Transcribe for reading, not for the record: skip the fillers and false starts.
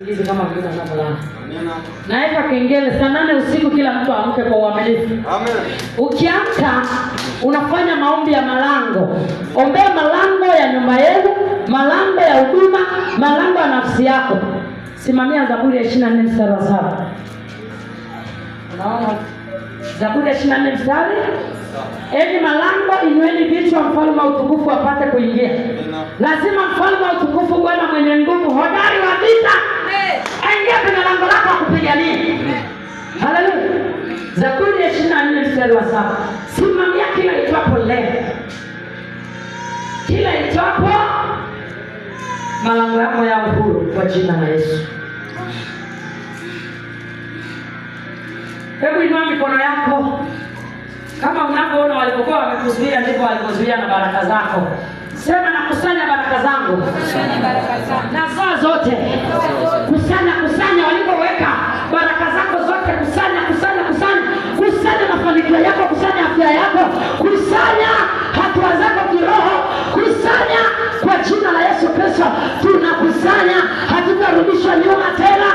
Hizi kama vile anavyolala. Amina. Naeka kengele saa 8 usiku, kila mtu amke kwa uaminifu. Amen. Ukiamka unafanya maombi ya malango. Ombea malango ya nyumba yenu, malango ya huduma, malango ya nafsi yako. Simamia Zaburi ya 24 mstari wa 7. Unaona? Zaburi ya 24 mstari. Enyi malango inueni vichwa, mfalme wa utukufu apate kuingia. Lazima mfalme wa utukufu, Bwana mwenye nguvu, hodari wa vita, aingia kwenye lango lako akupiganie. Haleluya. Zaburi ya 24 mstari wa 7. Simamia kila itwapo leo. Kila itwapo malango yako ya uhuru kwa jina la Yesu. Hebu inua mikono yako. Kama unavyoona walipokuwa wamekuzuia ndivyo walivyozuia na baraka zako. Sema nakusanya baraka zangu. Kusanya baraka zangu. Na zote. Kusanya walipoweka baraka zako zote, kusanya. Kusanya mafanikio yako, kusanya afya yako, kusanya hatua zako kiroho, kusanya kwa jina la Yesu Kristo. Tunakusanya, hatutarudishwa nyuma tena.